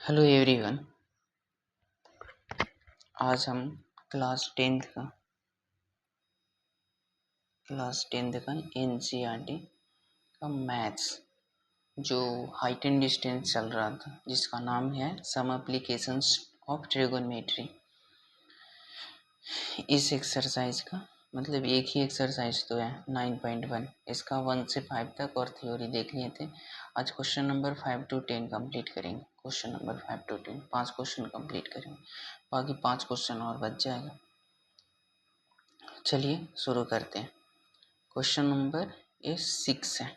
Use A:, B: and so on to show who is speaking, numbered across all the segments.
A: Hello everyone. आज हम class tenth का एनसीईआरटी का मैथ्स जो हाइट एंड डिस्टेंस चल रहा था, जिसका नाम है सम एप्लीकेशंस ऑफ ट्रिगोनोमेट्री। इस एक्सरसाइज का मतलब एक ही एक्सरसाइज तो है 9.1, इसका 1 से 5 तक और थ्योरी देख लिए थे। आज क्वेश्चन नंबर 5 to 10 कंप्लीट करेंगे। Question number 5 to 10 5 question complete करेंगे, बाकी 5 क्वेश्चन और बच जाएगा। चलिए शुरू करते हैं। क्वेश्चन नंबर 6 है।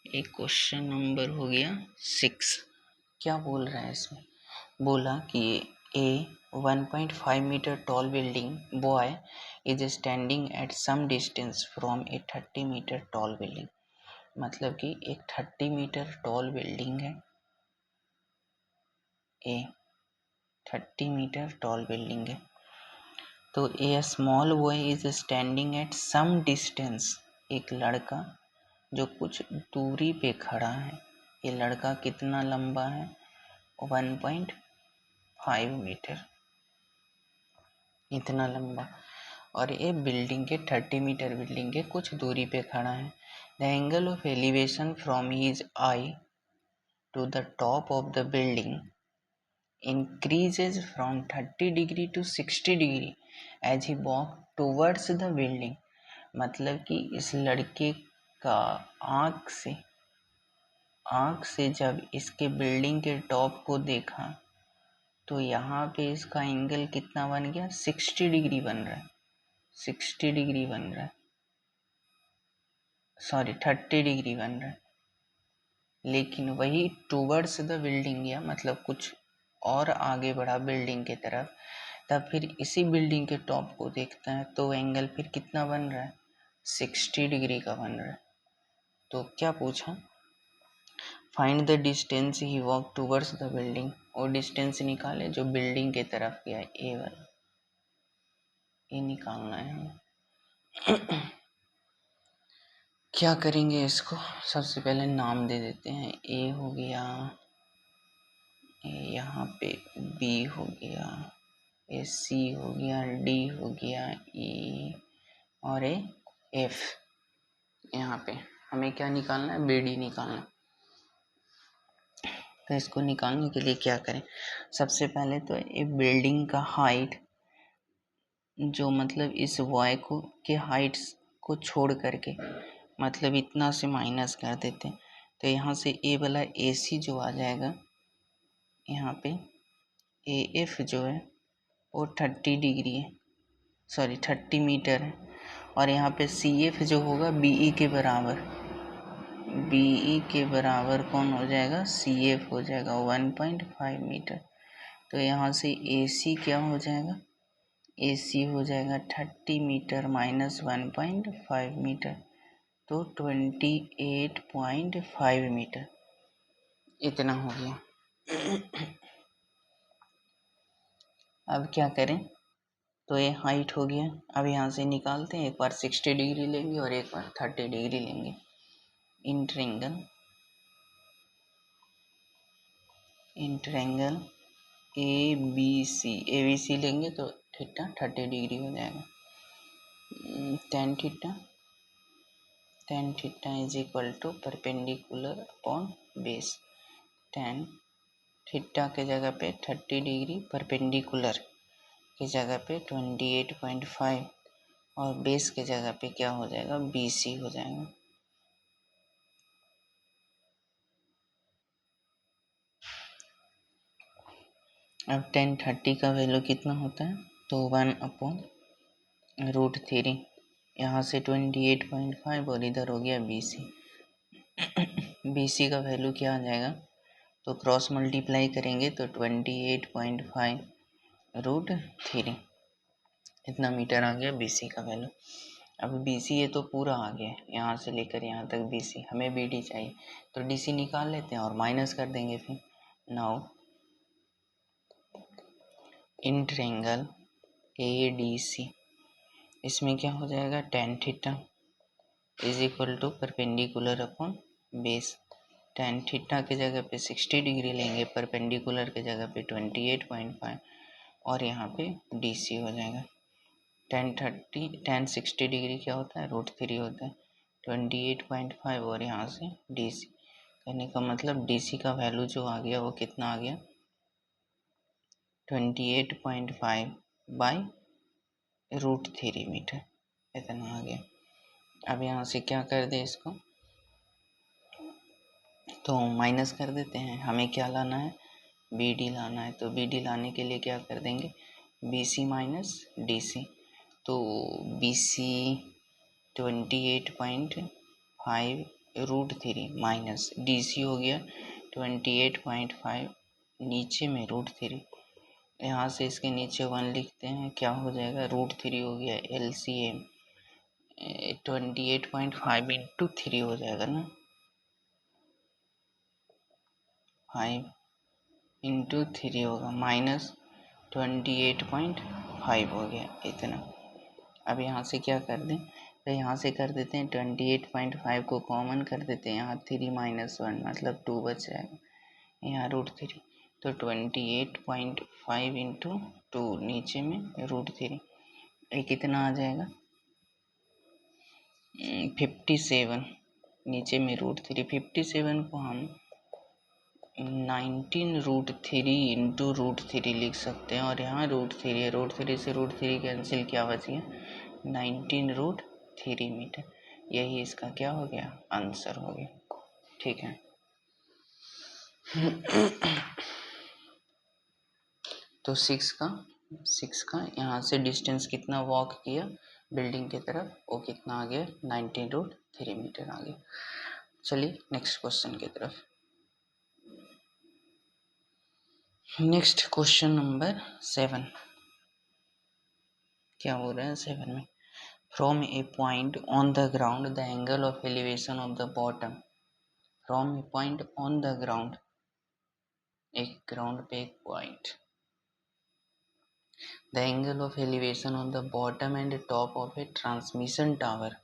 A: एक क्वेश्चन नंबर हो गया 6। क्या बोल रहा है इसमें? बोला कि a 1.5 metre tall building boy is standing at some distance from a 30 metre tall building. मतलब कि एक 30 मीटर टॉल बिल्डिंग है, ए 30 मीटर टॉल बिल्डिंग है। तो a small boy is standing at some distance, एक लड़का जो कुछ दूरी पे खड़ा है। ये लड़का कितना लंबा है? 1.5 मीटर, इतना लंबा। और ये बिल्डिंग के 30 मीटर बिल्डिंग के कुछ दूरी पे खड़ा है। The angle of elevation from his eye to the top of the building increases from 30 degree to 60 degree as he walk towards the building। मतलब कि इस लड़के का आँख से जब इसके बिल्डिंग के टॉप को देखा तो यहाँ पे इसका एंगल कितना बन गया? 60 डिग्री बन रहा है। 60 डिग्री बन रहा है, सॉरी 30 डिग्री बन रहा है। लेकिन वही टूवर्ड्स द बिल्डिंग गया, मतलब कुछ और आगे बढ़ा बिल्डिंग के तरफ, तब फिर इसी बिल्डिंग के टॉप को देखता है तो एंगल फिर कितना बन रहा है? 60 डिग्री का बन रहा है। तो क्या पूछा? Find the distance he walk towards the building, और डिस्टेंस निकाले जो बिल्डिंग के तरफ गया, ए वाला, ये निकालना है हमें। क्या करेंगे इसको? सबसे पहले नाम दे देते हैं। ए हो गया, यहाँ पे बी हो गया, ए सी हो गया, डी हो गया, ई और ए एफ। यहाँ पे हमें क्या निकालना है? बी डी निकालना है। तो इसको निकालने के लिए क्या करें? सबसे पहले तो ये बिल्डिंग का हाइट जो मतलब इस वाई को के हाइट्स को छोड़ करके मतलब इतना से माइनस कर देते हैं। तो यहाँ से ए वाला ए सी जो आ जाएगा, यहाँ पे ए एफ जो है वो 30 डिग्री है, सॉरी 30 मीटर है। और यहाँ पे सी एफ जो होगा बी ई के बराबर, बी ई के बराबर कौन हो जाएगा? सी एफ हो जाएगा 1.5 मीटर। तो यहाँ से ए सी क्या हो जाएगा? ए सी हो जाएगा 30 मीटर माइनस 1.5 मीटर, तो 28.5 मीटर, इतना हो गया। अब क्या करें? तो ये हाइट हो गया। अब यहाँ से निकालते हैं, एक बार 60 डिग्री लेंगे और एक बार 30 डिग्री लेंगे। इन ट्रायंगल ए बी सी लेंगे तो थीटा 30 डिग्री हो जाएगा। tan theta is equal to perpendicular upon base. tan theta के जगह पे 30 डिग्री, परपेंडिकुलर की जगह पे 28.5 और बेस के जगह पे क्या हो जाएगा? BC हो जाएगा। अब tan 30 का वैल्यू कितना होता है? तो 1/√3। यहाँ से 28.5 और इधर हो गया BC। BC का वैल्यू क्या आ जाएगा? तो क्रॉस मल्टीप्लाई करेंगे तो 28.5√3, इतना मीटर आ गया BC का वैल्यू। अब BC ये तो पूरा आ गया, यहाँ से लेकर यहाँ तक BC। हमें BD चाहिए तो DC निकाल लेते हैं और माइनस कर देंगे फिर। नाउ इन ट्रायंगल ADC, इसमें क्या हो जाएगा? tan theta is equal to perpendicular upon base. Tan theta की जगह पे 60 डिग्री लेंगे, परपेंडिकुलर की जगह पे 28.5 और यहाँ पे DC हो जाएगा। टेन 60 डिग्री क्या होता है, √3 होता है, 28.5 और यहाँ से DC करने का मतलब DC का वैल्यू जो आ गया वो कितना आ गया, 28.5 बाई √3 मीटर, इतना आ गया। अब यहाँ से क्या कर दे इसको, तो माइनस कर देते हैं। हमें क्या लाना है, BD लाना है, तो BD लाने के लिए क्या कर देंगे, BC माइनस DC, तो BC 28.5 √3 माइनस DC हो गया 28.5, नीचे में √3, यहाँ से इसके नीचे 1 लिखते हैं, क्या हो जाएगा, √3 हो गया, LCM 28.5 इंटू 3 हो जाएगा ना, 5 इंटू 3 होगा, माइनस 28.5 हो गया इतना। अब यहाँ से क्या कर दें, तो यहाँ से कर देते हैं 28.5 को कॉमन कर देते हैं, यहाँ 3 माइनस 1 मतलब 2 बच जाएगा, यहाँ √3, तो 28.5 इंटू 2, नीचे में √3, ये कितना आ जाएगा, 57, नीचे में √3, 57 को हम 19√3 इंटू √3 लिख सकते हैं, और यहाँ √3 है, √3 से √3 कैंसिल, क्या बच गया, 19√3 मीटर। यही इसका क्या हो गया, आंसर हो गया। ठीक है, तो 6 का यहाँ से डिस्टेंस कितना वॉक किया बिल्डिंग की तरफ, वो कितना आ गया, 19√3 मीटर आ गया। चलिए नेक्स्ट क्वेश्चन की तरफ। नेक्स्ट क्वेश्चन नंबर 7, क्या हो रहा है 7 में, from a point on the ground the angle of elevation of the bottom, from a point on the ground, एक ग्राउंड पे एक point, the angle of elevation on the bottom and top of A transmission tower,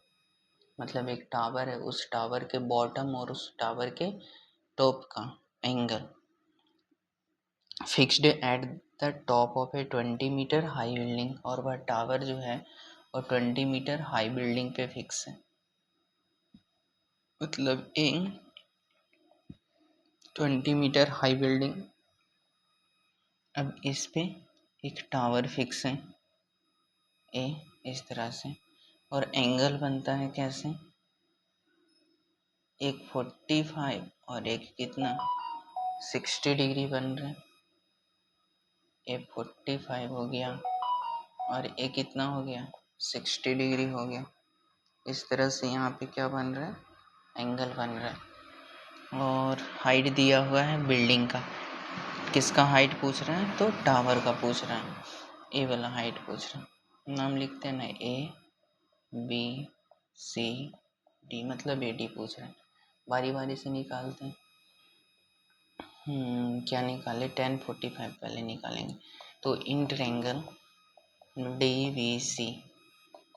A: मतलब एक tower है, उस tower के bottom और उस टावर के टॉप का angle fixed at the top of a 20 metre high building, और वह टावर जो है और 20 मीटर हाई बिल्डिंग पे फिक्स है, मतलब इन 20 मीटर हाई बिल्डिंग। अब इस पे एक टावर फिक्स है ए, इस तरह से, और एंगल बनता है कैसे, एक 45 और एक कितना 60 डिग्री बन रहा है, ये 45 हो गया और ये कितना हो गया 60 डिग्री हो गया। इस तरह से यहाँ पे क्या बन रहा है, एंगल बन रहा है। और हाइट दिया हुआ है बिल्डिंग का, किसका हाइट पूछ रहा है, तो टावर का पूछ रहा है, ए वाला हाइट पूछ रहा है। नाम लिखते हैं ना, ABCD, मतलब AD पूछ रहा है, बारी बारी से निकालते हैं। क्या निकाले, 1045 पहले निकालेंगे, तो इन ट्रायंगल DVC,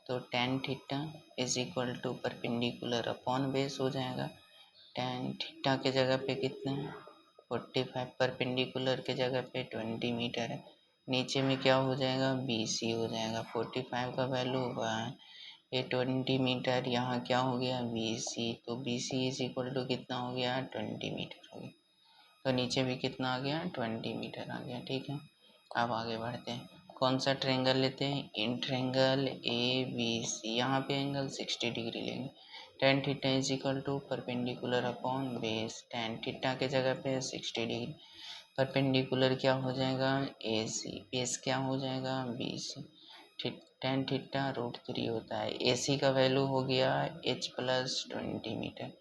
A: तो tan theta is equal to perpendicular upon base हो जाएगा, tan थीटा के जगह पे कितने हैं 45, परपेंडिकुलर के जगह पे 20 मीटर है, नीचे में क्या हो जाएगा BC हो जाएगा, 45 का वैल्यू हुआ है, ये 20 मीटर, यहाँ क्या हो गया BC, तो BC इज इक्वल टू कितना हो गया 20 मीटर हो गया, तो नीचे भी कितना आ गया 20 मीटर आ गया। ठीक है, अब आगे बढ़ते हैं, कौन सा ट्रायंगल लेते हैं, इन ट्रायंगल ABC, यहाँ पे एंगल 60 डिग्री लेंगे, tan theta is equal to perpendicular upon base, tan theta के जगह पे 60 डिग्री, परपेंडिकुलर क्या हो जाएगा AC, बेस क्या हो जाएगा BC, tan थीटा √3 होता है, AC का वैल्यू हो गया H प्लस 20 मीटर,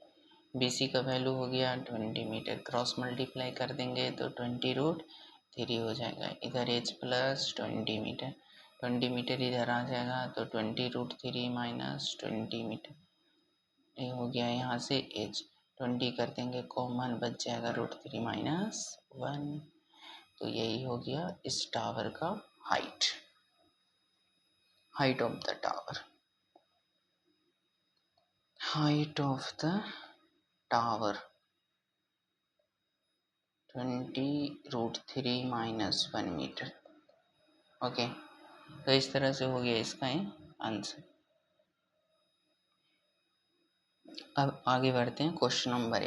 A: BC का वैल्यू हो गया 20 मीटर, क्रॉस मल्टीप्लाई कर देंगे तो 20√3 हो जाएगा, इधर H प्लस 20 मीटर, 20 मीटर इधर आ जाएगा, तो 20√3 माइनस 20 मीटर, ये हो गया यहाँ से H, 20 कर देंगे कॉमन, बच जाएगा √3 माइनस 1, तो यही हो गया इस टावर का height, height of the tower, height of the tower. 20√3 - 1 metre. Okay, तो इस तरह से हो गया इसका आंसर। अब आगे बढ़ते हैं क्वेश्चन नंबर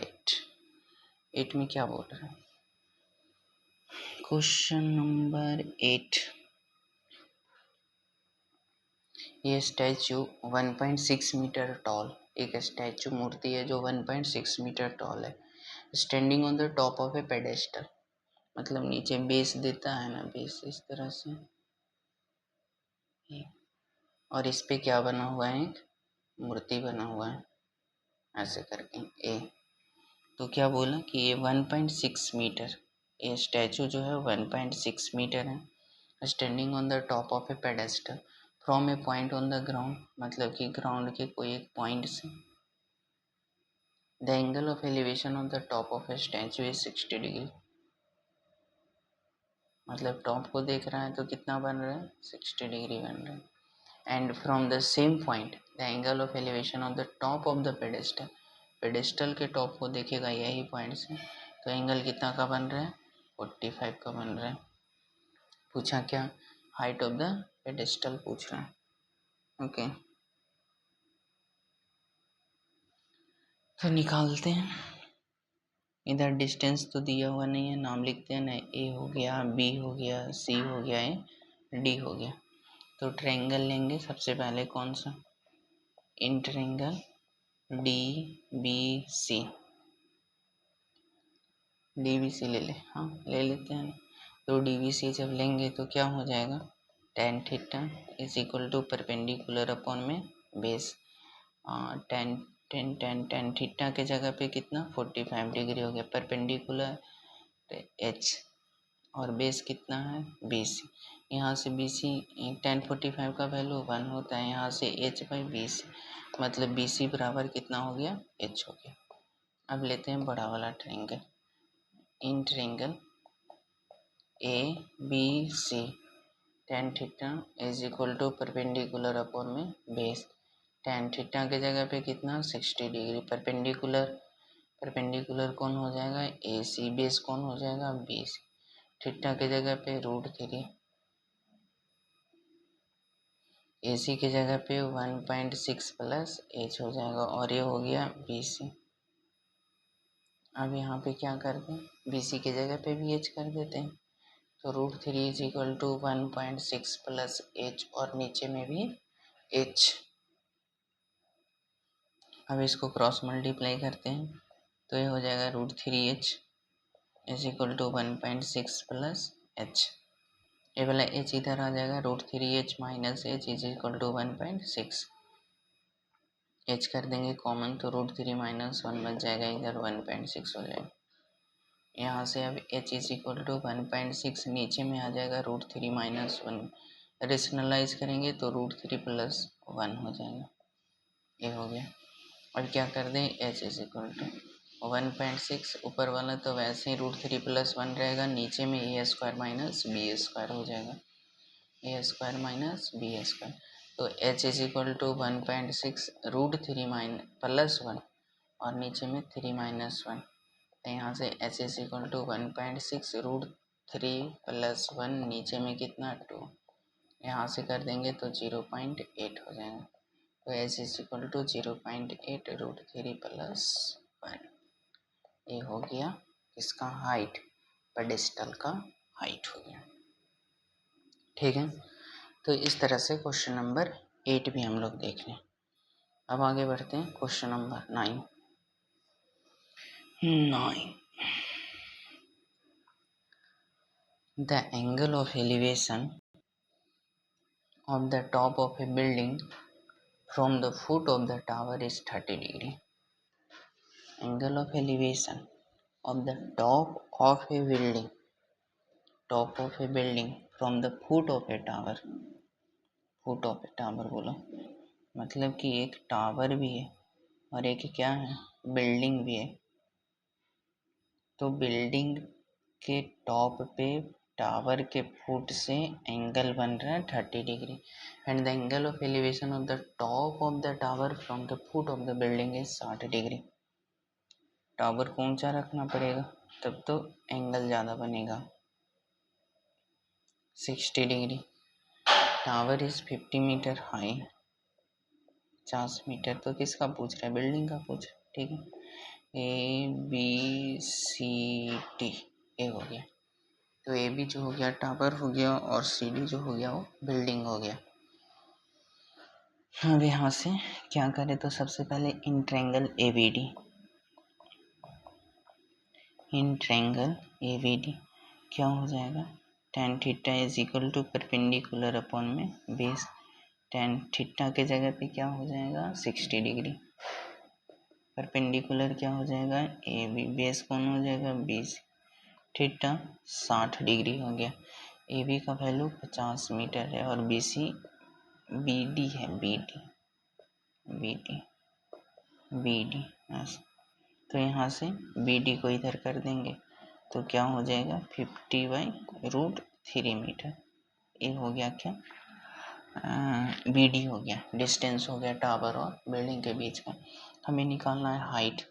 A: 8 में क्या बोल रहा है। क्वेश्चन नंबर 8, ये स्टैचू 1.6 मीटर टॉल, एक स्टैचू मूर्ति है जो 1.6 मीटर टॉल है, standing on the top of A pedestal, मतलब नीचे बेस देता है ना, बेस इस तरह से, और इस पे क्या बना हुआ है, एक मूर्ति बना हुआ है ऐसे करके ए। तो क्या बोला कि ये 1.6 मीटर, ये स्टैचू जो है 1.6 मीटर है, standing on the top of A pedestal from a point on the ground, मतलब कि ग्राउंड के कोई एक पॉइंट से। The angle of elevation on the top of A statue is 60 degree, मतलब टॉप को देख रहा है तो कितना बन रहा है, 60 डिग्री बन रहा है। And from the same point the angle of elevation on the top of the pedestal, pedestal के टॉप को देखेगा यही पॉइंट से, तो एंगल कितना का बन रहा है, 45 का बन रहा है। पूछा क्या, हाइट ऑफ द पेडेस्टल पूछ रहा है। ओके, तो निकालते हैं। इधर डिस्टेंस तो दिया हुआ नहीं है, नाम लिखते हैं ना, ए हो गया, बी हो गया, सी हो गया, डी हो गया। तो ट्रायंगल लेंगे सबसे पहले, कौन सा, in triangle D B C, D B C ले ले, हाँ ले लेते हैं। तो डी बी सी जब लेंगे तो क्या हो जाएगा, tan theta is equal to perpendicular upon में base, tan tan tan tan theta के जगह पे कितना 45 डिग्री हो गया, परपेंडिकुलर एच, और बेस कितना है BC, यहाँ से BC tan 45 का वैल्यू 1 होता है, यहाँ से h/BC, मतलब BC बराबर कितना हो गया, h हो गया। अब लेते हैं बड़ा वाला triangle, in triangle ABC tan theta is equal to perpendicular upon में बेस, tan थीटा के जगह पे कितना 60 डिग्री, परपेंडिकुलर, परपेंडिकुलर कौन हो जाएगा AC, बेस कौन हो जाएगा BC, थीटा के जगह पे √3, AC की जगह पे 1.6 प्लस h हो जाएगा, और ये हो गया BC। अब यहाँ पे क्या करते हैं, BC की जगह पे भी h कर देते हैं, तो √3 is equal to 1.6 plus h, और नीचे में भी h। अब इसको क्रॉस मल्टीप्लाई करते हैं, तो ये हो जाएगा √3h is equal to 1.6 plus h, ये वाला h इधर आ जाएगा, √3h minus h is equal to 1.6, h कर देंगे कॉमन, तो √3 माइनस 1 बच जाएगा, इधर 1.6 हो जाएगा। यहाँ से अब h इज इक्वल टू 1.6 नीचे में आ जाएगा, √3 माइनस 1 रेशनलाइज करेंगे तो √3 प्लस 1 हो जाएगा, ये हो गया। और क्या कर दें, h इज इक्वल टू 1.6, ऊपर वाला तो वैसे ही √3 प्लस 1 रहेगा, नीचे में A square minus B square हो जाएगा, A square minus B square, तो h is equal to 1.6 √3 minus plus 1, और नीचे में 3 माइनस 1, तो यहाँ से h is equal to 1.6 √3 plus 1, नीचे में कितना 2, यहाँ से कर देंगे तो 0.8 हो जाएगा, तो h is equal to 0.8 √3 plus 1, ये हो गया इसका हाइट, पेडेस्टल का हाइट हो गया। ठीक है, तो इस तरह से क्वेश्चन नंबर 8 भी हम लोग देख लें। अब आगे बढ़ते हैं question number 9। The angle of elevation of the top of A building from the foot of the tower is 30 degree. Angle of elevation of the top of A building, top of A building from the foot of A tower, foot of A tower बोलो, मतलब कि एक tower भी है और एक क्या है, बिल्डिंग भी है। तो बिल्डिंग के टॉप पे टावर के फुट से एंगल बन रहा है 30 degree, and the angle of elevation of the top of the tower from the foot of the building is 60 degree. Tower को ऊंचा रखना पड़ेगा, तब तो एंगल ज़्यादा बनेगा 60 degree. Tower is 50 metre high, 50 metre. तो किसका पूछ रहा है? बिल्डिंग का पूछ रहा है, ठीक है। ए बी सी डी, ए हो गया। तो ए बी जो हो गया टावर हो गया, और सी डी जो हो गया वो बिल्डिंग हो गया। अब यहाँ से क्या करें? तो सबसे पहले in triangle A B D, in triangle A B D क्या हो जाएगा? tan theta is equal to perpendicular upon में बेस। tan थीटा के जगह पे क्या हो जाएगा? 60 डिग्री। परपेंडिकुलर क्या हो जाएगा? A B. बेस कौन हो जाएगा? B C. थीटा 60 डिग्री हो गया। ए बी का वैल्यू 50 मीटर है और बी सी बी डी है, B D B D B D. तो यहाँ से बी डी को इधर कर देंगे तो क्या हो जाएगा? 50/√3 मीटर। ये हो गया क्या? बी डी हो गया, डिस्टेंस हो गया टावर और बिल्डिंग के बीच का। हमें निकालना है हाइट।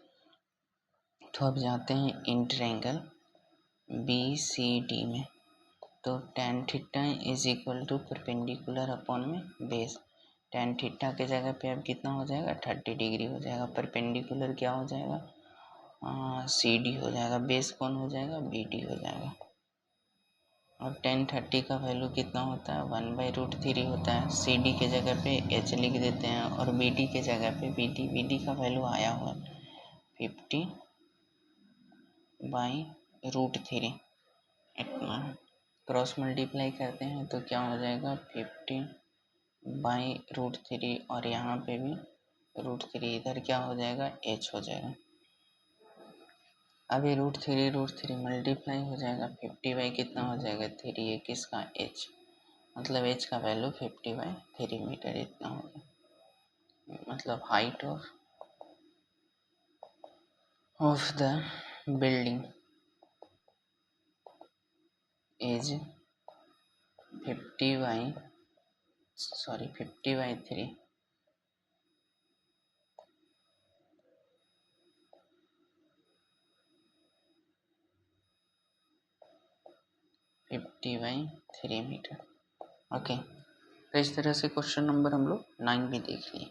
A: तो अब जाते हैं in triangle B C D में। तो tan theta is equal to perpendicular upon में बेस। tan थीटा के जगह पे अब कितना हो जाएगा? 30 डिग्री हो जाएगा। परपेंडिकुलर क्या हो जाएगा? सी डी हो जाएगा। बेस कौन हो जाएगा? बी डी हो जाएगा। और tan 30 का वैल्यू कितना होता है? 1/√3 होता है। सी डी के जगह पे एच लिख देते हैं और बी डी के जगह पे बी डी का वैल्यू आया हुआ है 50/√3। इतना क्रॉस मल्टीप्लाई करते हैं तो क्या हो जाएगा? 50/√3 और यहाँ पे भी √3, इधर क्या हो जाएगा? h हो जाएगा। अब ये √3 मल्टीप्लाई हो जाएगा 50 कितना हो जाएगा? 3। ये किसका? h, मतलब h का वैल्यू 50/3 मीटर इतना होगा। मतलब height of the building is 50/3 50/3 metre. Okay, तो इस तरह से क्वेश्चन नंबर हम लोग 9 भी देख लिए।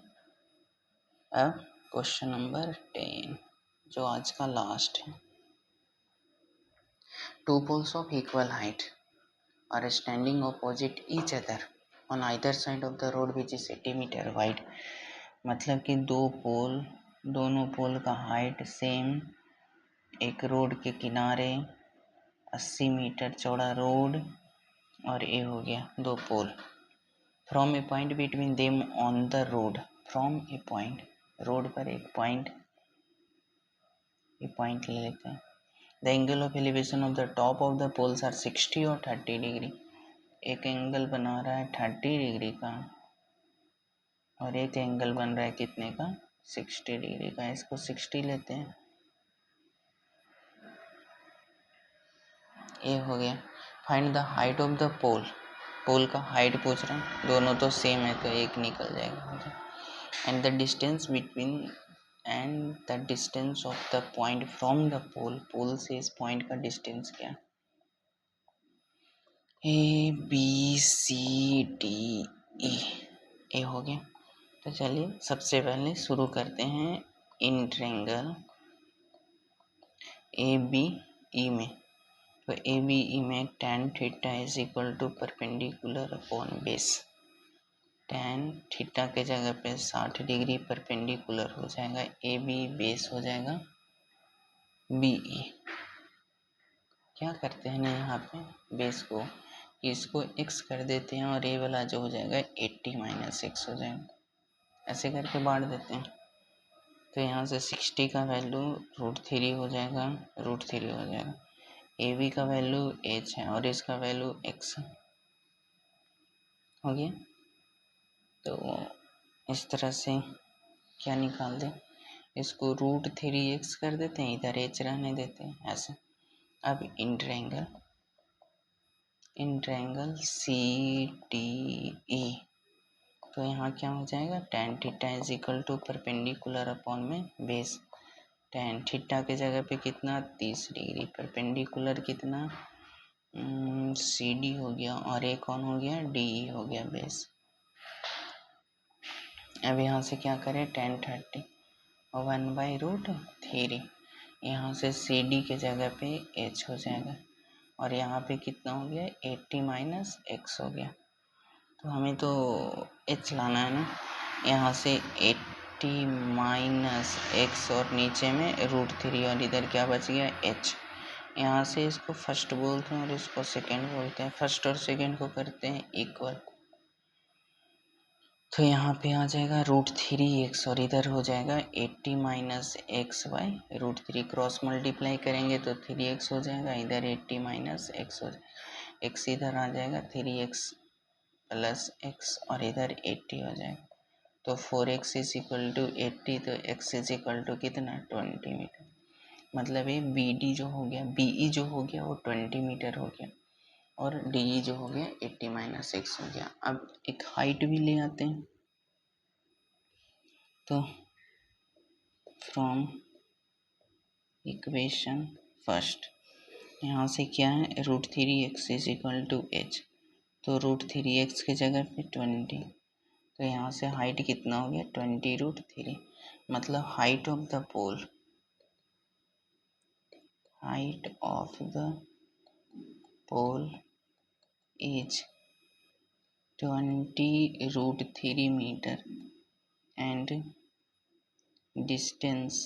A: अब क्वेश्चन नंबर 10 जो आज का लास्ट है। Two poles of equal height are standing opposite each other on either side of the road which is 80 metre wide। मतलब कि दोनों पोल का हाइट सेम, एक रोड के किनारे 80 मीटर चौड़ा रोड, और ये हो गया दो pole. From a point between them on the road, from a point, road पर एक पॉइंट, ये पॉइंट ले लेते हैं। The angle of elevation of the top of the poles are 60 और 30 डिग्री। एक एंगल बना रहा है 30 डिग्री का और एक एंगल बन रहा है कितने का? 60 डिग्री का। इसको 60 लेते हैं, ये हो गया। Find the height of the pole, pole का हाइट पूछ रहे हैं, दोनों तो सेम है तो एक निकल जाएगा। And the distance between and the distance of the point from the pole, pole से इस पॉइंट का डिस्टेंस क्या है? A B C D E, ए हो गया। तो चलिए सबसे पहले शुरू करते हैं in triangle A B E में। तो ए बी ई में tan theta is equal to perpendicular upon base. tan theta के जगह पे 60 डिग्री परपेंडिकुलर हो जाएगा, ए बी बेस हो जाएगा बी ई। क्या करते हैं ना यहाँ पे बेस को, इसको x कर देते हैं और ए वाला जो हो जाएगा 80 - x हो जाएगा, ऐसे करके बांट देते हैं। तो यहाँ से 60 का वैल्यू √3 हो जाएगा, √3 हो जाएगा। ए बी का वैल्यू h है और इसका वैल्यू x हो गया। तो इस तरह से क्या निकाल दें, इसको √3x कर देते हैं, इधर h रहने देते हैं ऐसे। अब in triangle C T E, तो यहाँ क्या हो जाएगा? tan theta is equal to perpendicular upon में बेस। tan थीटा के जगह पे कितना 30 डिग्री, परपेंडिकुलर कितना CD हो गया और एक कौन हो गया DE हो गया बेस। अब यहाँ से क्या करें tan 30 और 1/√3, यहाँ से CD के जगह पे H हो जाएगा और यहाँ पे कितना हो गया 80 - x हो गया। तो हमें तो H लाना है ना, यहाँ से 80 - x और नीचे में √3 और इधर क्या बच गया H। यहाँ से इसको फर्स्ट बोलते हैं और इसको सेकंड बोलते हैं। फर्स्ट और सेकंड को करते हैं इक्वल, तो यहाँ पे आ जाएगा √3x और इधर हो जाएगा 80 - x/√3। क्रॉस मल्टीप्लाई करेंगे तो 3x हो जाएगा, इधर 80 - x हो जाएगा, x इधर आ जाएगा 3x + x और इधर 80 हो जाएगा। तो 4x = 80, तो x = कितना 20 मीटर। मतलब ये BD जो हो गया, BE जो हो गया वो 20 मीटर हो गया और DE जो हो गया 80 - x हो गया। अब एक हाइट भी ले आते हैं, तो फ्रॉम इक्वेशन फर्स्ट यहाँ से क्या है √3x = h, तो √3x के जगह पे 20, तो यहाँ से हाइट कितना हो गया 20√3। मतलब height of the pole, height of the pole is 20√3 metre and distance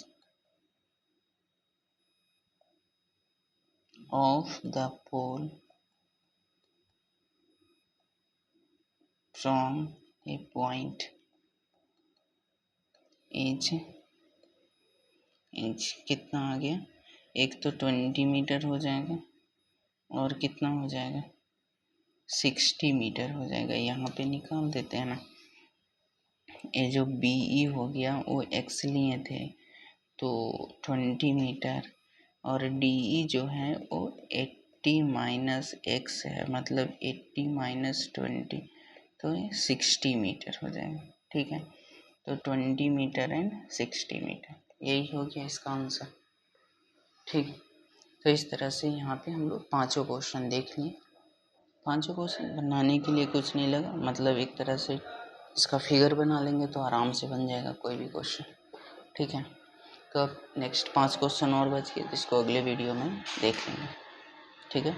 A: of the pole from a point is inch. कितना आ गया, एक तो 20 मीटर हो जाएगा और कितना हो जाएगा 60 मीटर हो जाएगा। यहाँ पे निकाल देते हैं ना, ये जो BE हो गया वो x लिए थे तो 20 मीटर और DE जो है वो 80 - x है, मतलब 80 - 20, तो ये 60 मीटर हो जाएगा। ठीक है, तो 20 मीटर एंड 60 मीटर, यही हो गया इसका आंसर। ठीक, तो इस तरह से यहाँ पे हम लोग पांचों क्वेश्चन देख लिए। पांचों क्वेश्चन बनाने के लिए कुछ नहीं लगा, मतलब एक तरह से इसका फिगर बना लेंगे तो आराम से बन जाएगा कोई भी क्वेश्चन। ठीक है, तो अब नेक्स्ट 5 क्वेश्चन और बच गए जिसको अगले वीडियो में देख लेंगे। ठीक है।